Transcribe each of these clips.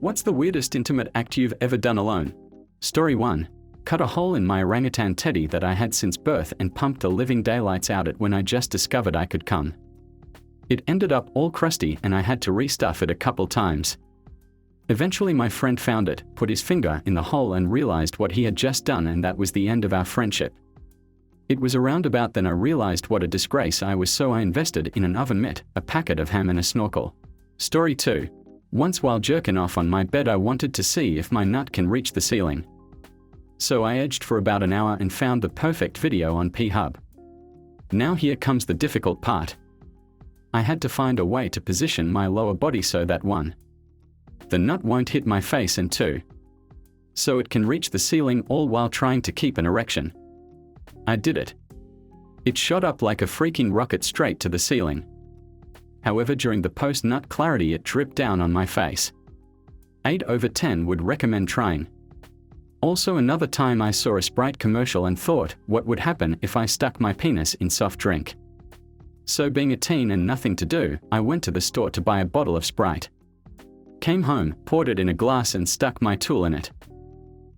What's the weirdest intimate act you've ever done alone? Story 1. Cut a hole in my orangutan teddy that I had since birth and pumped the living daylights out it when I just discovered I could come. It ended up all crusty and I had to restuff it a couple times. Eventually my friend found it, put his finger in the hole and realized what he had just done, and that was the end of our friendship. It was around about then I realized what a disgrace I was, so I invested in an oven mitt, a packet of ham and a snorkel. Story 2. Once while jerking off on my bed I wanted to see if my nut can reach the ceiling. So I edged for about an hour and found the perfect video on P-Hub. Now here comes the difficult part. I had to find a way to position my lower body so that 1. The nut won't hit my face, and 2. So it can reach the ceiling, all while trying to keep an erection. I did it. It shot up like a freaking rocket straight to the ceiling. However, during the post-nut clarity it dripped down on my face. 8/10 would recommend trying. Also, another time I saw a Sprite commercial and thought, what would happen if I stuck my penis in soft drink? So being a teen and nothing to do, I went to the store to buy a bottle of Sprite. Came home, poured it in a glass and stuck my tool in it.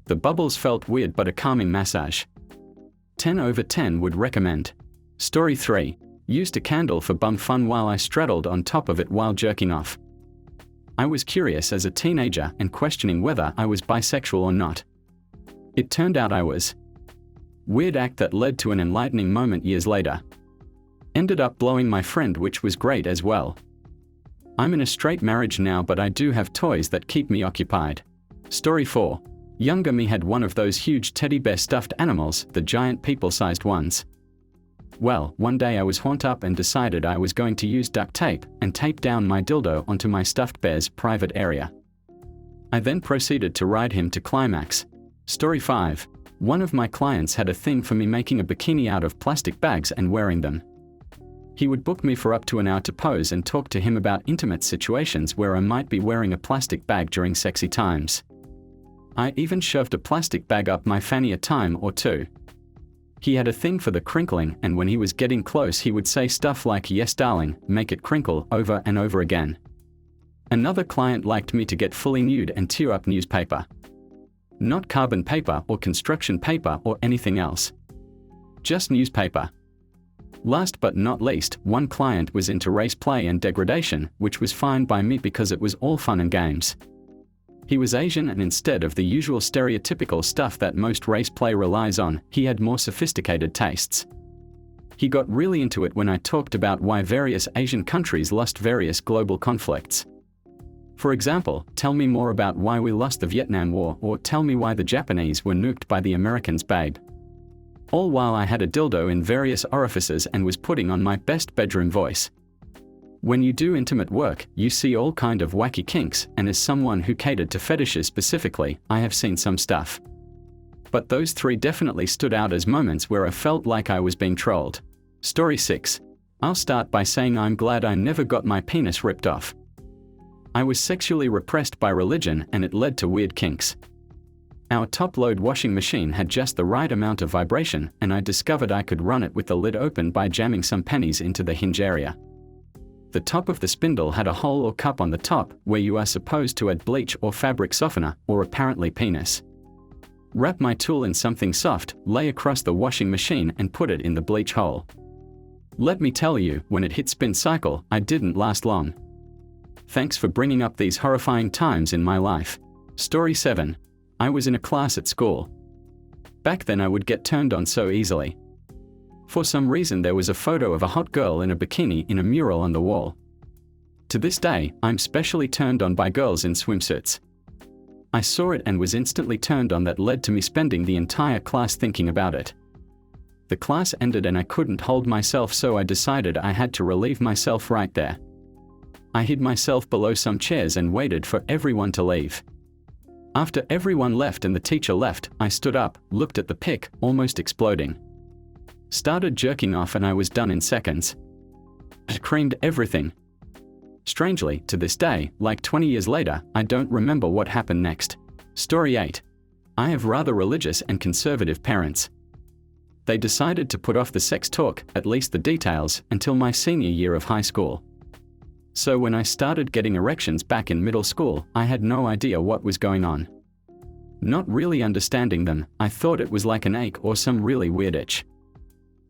The bubbles felt weird but a calming massage. 10/10 would recommend. Story 3. Used a candle for bum fun while I straddled on top of it while jerking off. I was curious as a teenager and questioning whether I was bisexual or not. It turned out I was. Weird act that led to an enlightening moment years later. Ended up blowing my friend, which was great as well. I'm in a straight marriage now, but I do have toys that keep me occupied. Story 4. Younger me had one of those huge teddy bear stuffed animals, the giant people-sized ones. Well, one day I was horned up and decided I was going to use duct tape and tape down my dildo onto my stuffed bear's private area. I then proceeded to ride him to climax. Story 5. One of my clients had a thing for me making a bikini out of plastic bags and wearing them. He would book me for up to an hour to pose and talk to him about intimate situations where I might be wearing a plastic bag during sexy times. I even shoved a plastic bag up my fanny a time or two. He had a thing for the crinkling, and when he was getting close he would say stuff like, "Yes darling, make it crinkle," over and over again. Another client liked me to get fully nude and tear up newspaper. Not carbon paper or construction paper or anything else. Just newspaper. Last but not least, one client was into race play and degradation, which was fine by me because it was all fun and games. He was Asian, and instead of the usual stereotypical stuff that most race play relies on, he had more sophisticated tastes. He got really into it when I talked about why various Asian countries lost various global conflicts. For example, tell me more about why we lost the Vietnam War, or tell me why the Japanese were nuked by the Americans, babe. All while I had a dildo in various orifices and was putting on my best bedroom voice. When you do intimate work, you see all kind of wacky kinks, and as someone who catered to fetishes specifically, I have seen some stuff. But those 3 definitely stood out as moments where I felt like I was being trolled. Story 6. I'll start by saying I'm glad I never got my penis ripped off. I was sexually repressed by religion and it led to weird kinks. Our top-load washing machine had just the right amount of vibration, and I discovered I could run it with the lid open by jamming some pennies into the hinge area. The top of the spindle had a hole or cup on the top where you are supposed to add bleach or fabric softener, or apparently penis. Wrap my tool in something soft, lay across the washing machine and put it in the bleach hole. Let me tell you, when it hit spin cycle, I didn't last long. Thanks for bringing up these horrifying times in my life. Story 7. I was in a class at school. Back then I would get turned on so easily. For some reason there was a photo of a hot girl in a bikini in a mural on the wall. To this day, I'm specially turned on by girls in swimsuits. I saw it and was instantly turned on. That led to me spending the entire class thinking about it. The class ended and I couldn't hold myself, so I decided I had to relieve myself right there. I hid myself below some chairs and waited for everyone to leave. After everyone left and the teacher left, I stood up, looked at the pic, almost exploding. Started jerking off and I was done in seconds. It creamed everything. Strangely, to this day, like 20 years later, I don't remember what happened next. Story 8. I have rather religious and conservative parents. They decided to put off the sex talk, at least the details, until my senior year of high school. So when I started getting erections back in middle school, I had no idea what was going on. Not really understanding them, I thought it was like an ache or some really weird itch.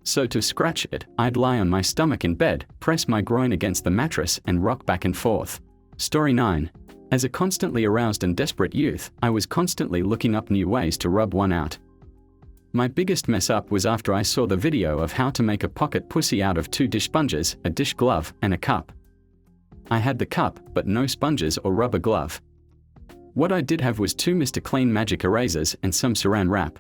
So to scratch it, I'd lie on my stomach in bed, press my groin against the mattress, and rock back and forth. Story 9. As a constantly aroused and desperate youth, I was constantly looking up new ways to rub one out. My biggest mess up was after I saw the video of how to make a pocket pussy out of 2 dish sponges, a dish glove, and a cup. I had the cup, but no sponges or rubber glove. What I did have was 2 Mr. Clean magic erasers and some saran wrap.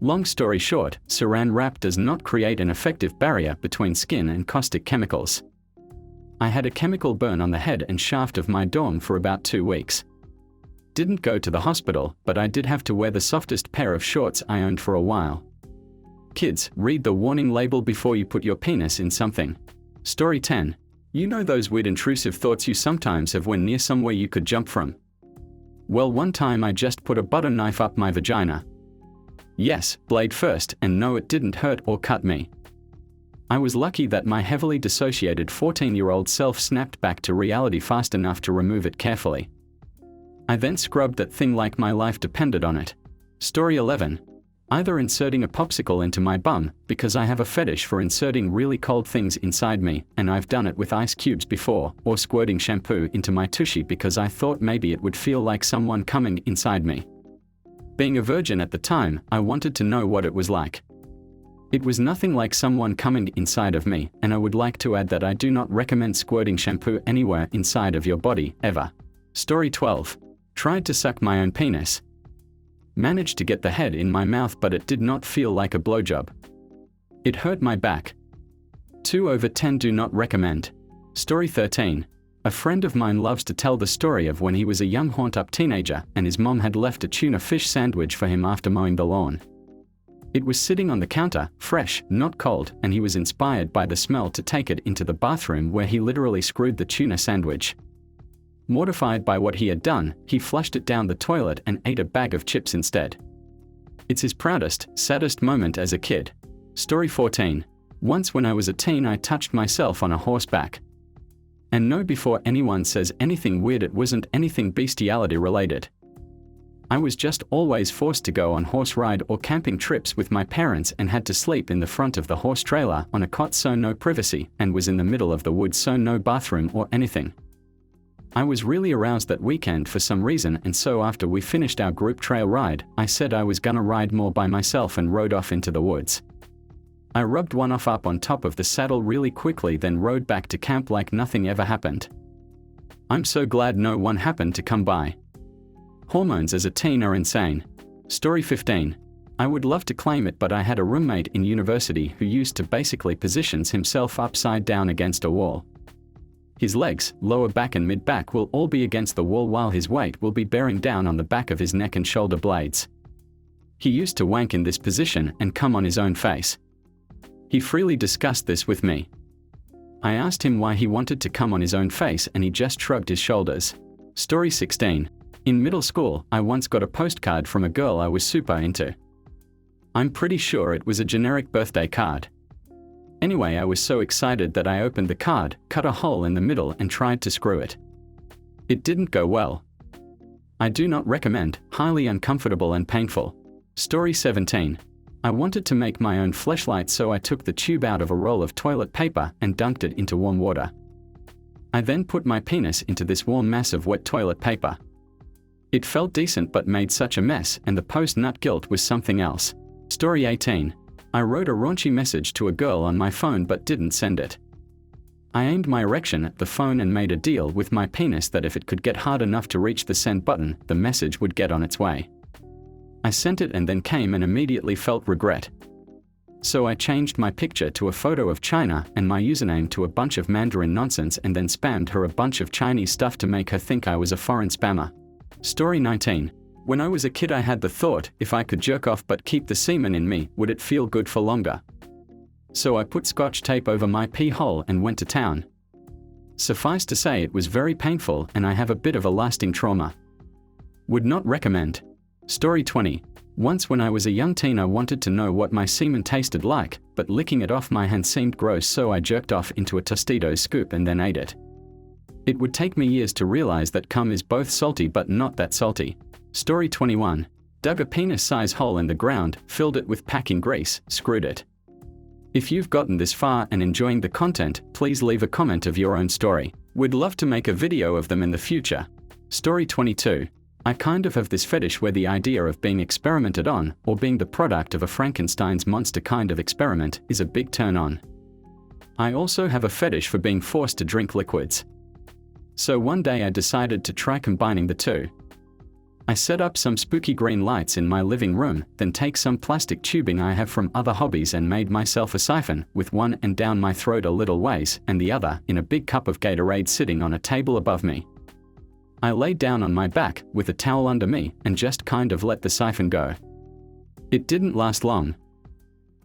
Long story short, saran wrap does not create an effective barrier between skin and caustic chemicals. I had a chemical burn on the head and shaft of my dorm for about 2 weeks. Didn't go to the hospital, but I did have to wear the softest pair of shorts I owned for a while. Kids, read the warning label before you put your penis in something. Story 10. You know those weird intrusive thoughts you sometimes have when near somewhere you could jump from? Well, one time I just put a butter knife up my vagina. Yes, blade first, and no, it didn't hurt or cut me. I was lucky that my heavily dissociated 14-year-old self snapped back to reality fast enough to remove it carefully. I then scrubbed that thing like my life depended on it. Story 11. Either inserting a popsicle into my bum, because I have a fetish for inserting really cold things inside me, and I've done it with ice cubes before, or squirting shampoo into my tushy because I thought maybe it would feel like someone coming inside me. Being a virgin at the time, I wanted to know what it was like. It was nothing like someone coming inside of me, and I would like to add that I do not recommend squirting shampoo anywhere inside of your body, ever. Story 12. Tried to suck my own penis. Managed to get the head in my mouth, but it did not feel like a blowjob. It hurt my back. 2/10 do not recommend. Story 13. A friend of mine loves to tell the story of when he was a young horned-up teenager and his mom had left a tuna fish sandwich for him after mowing the lawn. It was sitting on the counter, fresh, not cold, and he was inspired by the smell to take it into the bathroom where he literally screwed the tuna sandwich. Mortified by what he had done, he flushed it down the toilet and ate a bag of chips instead. It's his proudest, saddest moment as a kid. Story 14. Once when I was a teen, I touched myself on a horseback. And no, before anyone says anything weird, it wasn't anything bestiality related. I was just always forced to go on horse ride or camping trips with my parents and had to sleep in the front of the horse trailer on a cot, so no privacy, and was in the middle of the woods, so no bathroom or anything. I was really aroused that weekend for some reason, and so after we finished our group trail ride, I said I was gonna ride more by myself and rode off into the woods. I rubbed one off up on top of the saddle really quickly, then rode back to camp like nothing ever happened. I'm so glad no one happened to come by. Hormones as a teen are insane. Story 15. I would love to claim it, but I had a roommate in university who used to basically positions himself upside down against a wall. His legs, lower back and mid-back will all be against the wall while his weight will be bearing down on the back of his neck and shoulder blades. He used to wank in this position and come on his own face. He freely discussed this with me. I asked him why he wanted to come on his own face and he just shrugged his shoulders. Story 16. In middle school, I once got a postcard from a girl I was super into. I'm pretty sure it was a generic birthday card. Anyway, I was so excited that I opened the card, cut a hole in the middle and tried to screw it. It didn't go well. I do not recommend, highly uncomfortable and painful. Story 17. I wanted to make my own fleshlight, so I took the tube out of a roll of toilet paper and dunked it into warm water. I then put my penis into this warm mass of wet toilet paper. It felt decent but made such a mess, and the post-nut guilt was something else. Story 18. I wrote a raunchy message to a girl on my phone but didn't send it. I aimed my erection at the phone and made a deal with my penis that if it could get hard enough to reach the send button, the message would get on its way. I sent it and then came and immediately felt regret. So I changed my picture to a photo of China and my username to a bunch of Mandarin nonsense and then spammed her a bunch of Chinese stuff to make her think I was a foreign spammer. Story 19. When I was a kid, I had the thought, if I could jerk off but keep the semen in me, would it feel good for longer? So I put scotch tape over my pee hole and went to town. Suffice to say, it was very painful and I have a bit of a lasting trauma. Would not recommend. Story 20. Once when I was a young teen, I wanted to know what my semen tasted like, but licking it off my hand seemed gross, so I jerked off into a Tostitos scoop and then ate it. It would take me years to realize that cum is both salty but not that salty. Story 21. Dug a penis-size hole in the ground, filled it with packing grease, screwed it. If you've gotten this far and enjoying the content, please leave a comment of your own story. We'd love to make a video of them in the future. Story 22. I kind of have this fetish where the idea of being experimented on, or being the product of a Frankenstein's monster kind of experiment, is a big turn on. I also have a fetish for being forced to drink liquids. So one day I decided to try combining the two. I set up some spooky green lights in my living room, then take some plastic tubing I have from other hobbies and made myself a siphon, with one end down my throat a little ways and the other in a big cup of Gatorade sitting on a table above me. I laid down on my back, with a towel under me, and just kind of let the siphon go. It didn't last long.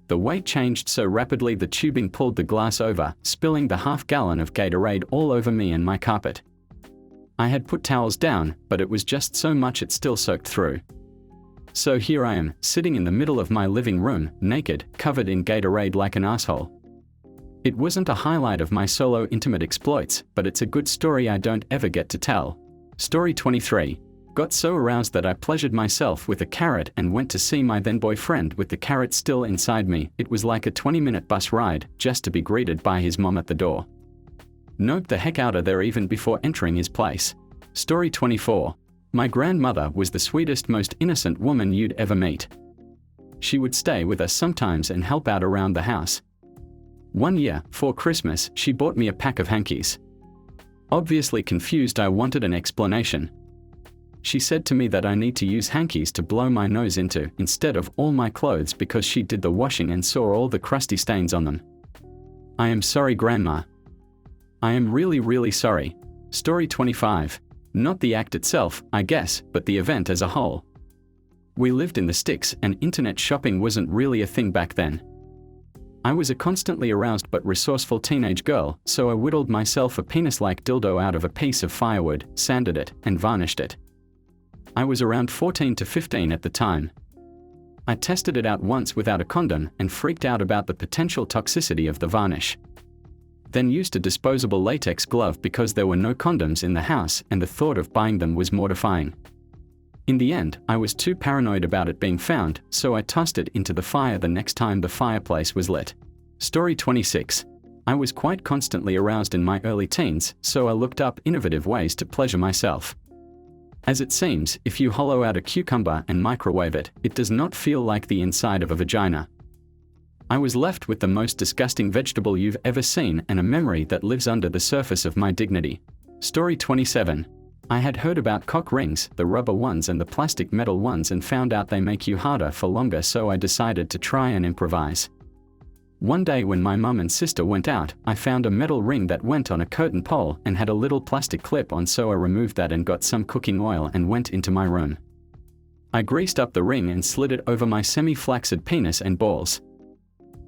The weight changed so rapidly the tubing pulled the glass over, spilling the half-gallon of Gatorade all over me and my carpet. I had put towels down, but it was just so much it still soaked through. So here I am, sitting in the middle of my living room, naked, covered in Gatorade like an asshole. It wasn't a highlight of my solo intimate exploits, but it's a good story I don't ever get to tell. Story 23. Got so aroused that I pleasured myself with a carrot and went to see my then boyfriend with the carrot still inside me. It was like a 20-minute bus ride, just to be greeted by his mom at the door. Noped the heck out of there even before entering his place. Story 24. My grandmother was the sweetest, most innocent woman you'd ever meet. She would stay with us sometimes and help out around the house. One year, for Christmas, she bought me a pack of hankies. Obviously confused, I wanted an explanation. She said to me that I need to use hankies to blow my nose into, instead of all my clothes, because she did the washing and saw all the crusty stains on them. I am sorry, Grandma. I am really sorry. Story 25. Not the act itself, I guess, but the event as a whole. We lived in the sticks and internet shopping wasn't really a thing back then. I was a constantly aroused but resourceful teenage girl, so I whittled myself a penis-like dildo out of a piece of firewood, sanded it, and varnished it. I was around 14 to 15 at the time. I tested it out once without a condom and freaked out about the potential toxicity of the varnish. Then used a disposable latex glove because there were no condoms in the house and the thought of buying them was mortifying. In the end, I was too paranoid about it being found, so I tossed it into the fire the next time the fireplace was lit. Story 26. I was quite constantly aroused in my early teens, so I looked up innovative ways to pleasure myself. As it seems, if you hollow out a cucumber and microwave it, it does not feel like the inside of a vagina. I was left with the most disgusting vegetable you've ever seen and a memory that lives under the surface of my dignity. Story 27. I had heard about cock rings, the rubber ones and the plastic metal ones, and found out they make you harder for longer, so I decided to try and improvise. One day when my mum and sister went out, I found a metal ring that went on a curtain pole and had a little plastic clip on, so I removed that and got some cooking oil and went into my room. I greased up the ring and slid it over my semi-flaccid penis and balls.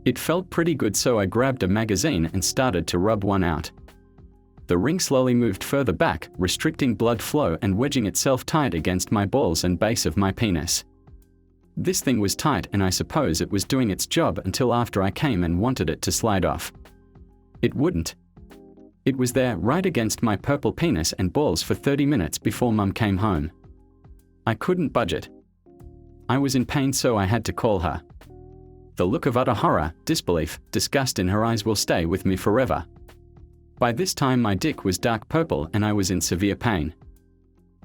It felt pretty good, so I grabbed a magazine and started to rub one out. The ring slowly moved further back, restricting blood flow and wedging itself tight against my balls and base of my penis. This thing was tight, and I suppose it was doing its job until after I came and wanted it to slide off. It wouldn't. It was there, right against my purple penis and balls for 30 minutes before Mum came home. I couldn't budge it. I was in pain, so I had to call her. The look of utter horror, disbelief, disgust in her eyes will stay with me forever. By this time my dick was dark purple and I was in severe pain.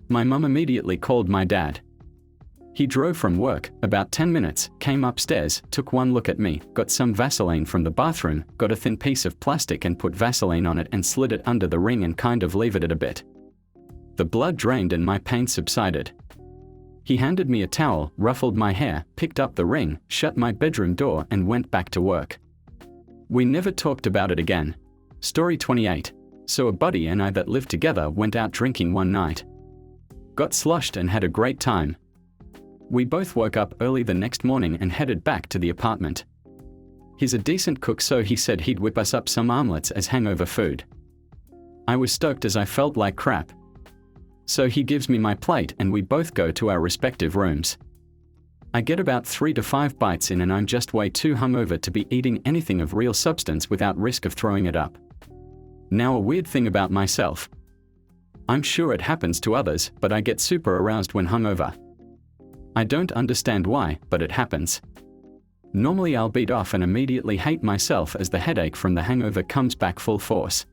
My mum immediately called my dad. He drove from work, about 10 minutes, came upstairs, took one look at me, got some Vaseline from the bathroom, got a thin piece of plastic and put Vaseline on it and slid it under the ring and kind of levered it a bit. The blood drained and my pain subsided. He handed me a towel, ruffled my hair, picked up the ring, shut my bedroom door and went back to work. We never talked about it again. Story 28. So a buddy and I that lived together went out drinking one night. Got sloshed and had a great time. We both woke up early the next morning and headed back to the apartment. He's a decent cook, so he said he'd whip us up some omelets as hangover food. I was stoked as I felt like crap. So he gives me my plate and we both go to our respective rooms. I get about 3 to 5 bites in and I'm just way too hungover to be eating anything of real substance without risk of throwing it up. Now a weird thing about myself. I'm sure it happens to others, but I get super aroused when hungover. I don't understand why, but it happens. Normally I'll beat off and immediately hate myself as the headache from the hangover comes back full force.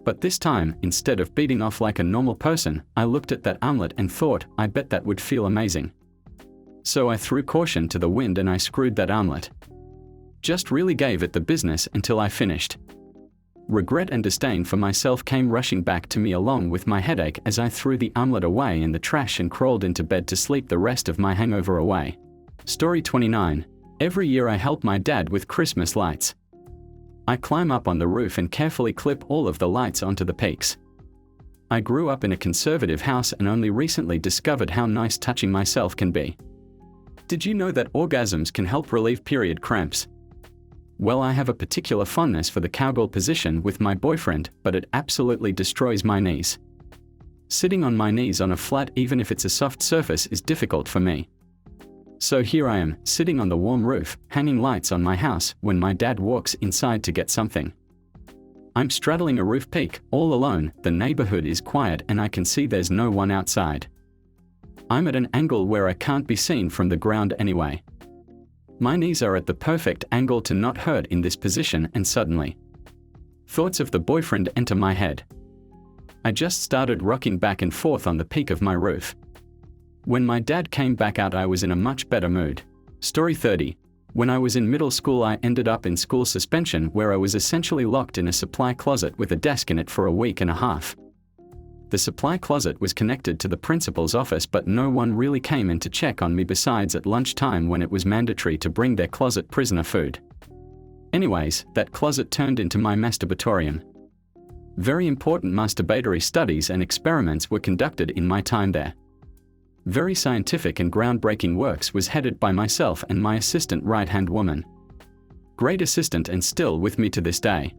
But this time, instead of beating off like a normal person, I looked at that omelet and thought, I bet that would feel amazing. So I threw caution to the wind and I screwed that omelet. Just really gave it the business until I finished. Regret and disdain for myself came rushing back to me along with my headache as I threw the omelet away in the trash and crawled into bed to sleep the rest of my hangover away. Story 29. Every year I help my dad with Christmas lights. I climb up on the roof and carefully clip all of the lights onto the peaks. I grew up in a conservative house and only recently discovered how nice touching myself can be. Did you know that orgasms can help relieve period cramps? Well, I have a particular fondness for the cowgirl position with my boyfriend, but it absolutely destroys my knees. Sitting on my knees on a flat, even if it's a soft surface, is difficult for me. So here I am, sitting on the warm roof, hanging lights on my house, when my dad walks inside to get something. I'm straddling a roof peak, all alone, the neighborhood is quiet and I can see there's no one outside. I'm at an angle where I can't be seen from the ground anyway. My knees are at the perfect angle to not hurt in this position, and suddenly, thoughts of the boyfriend enter my head. I just started rocking back and forth on the peak of my roof. When my dad came back out, I was in a much better mood. Story 30. When I was in middle school, I ended up in school suspension, where I was essentially locked in a supply closet with a desk in it for a week and a half. The supply closet was connected to the principal's office, but no one really came in to check on me besides at lunchtime when it was mandatory to bring their closet prisoner food. Anyways, that closet turned into my masturbatorium. Very important masturbatory studies and experiments were conducted in my time there. Very scientific and groundbreaking works was headed by myself and my assistant right-hand woman. Great assistant and still with me to this day.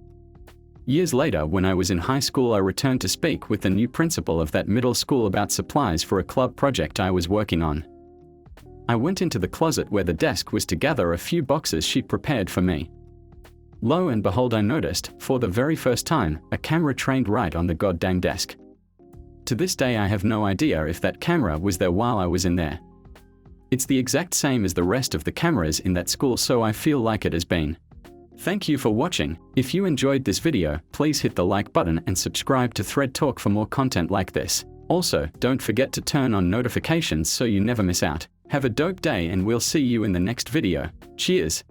Years later, when I was in high school, I returned to speak with the new principal of that middle school about supplies for a club project I was working on. I went into the closet where the desk was to gather a few boxes she prepared for me. Lo and behold, I noticed, for the very first time, a camera trained right on the goddamn desk. To this day I have no idea if that camera was there while I was in there. It's the exact same as the rest of the cameras in that school, so I feel like it has been. Thank you for watching. If you enjoyed this video, please hit the like button and subscribe to Thread Talk for more content like this. Also, don't forget to turn on notifications so you never miss out. Have a dope day and we'll see you in the next video. Cheers!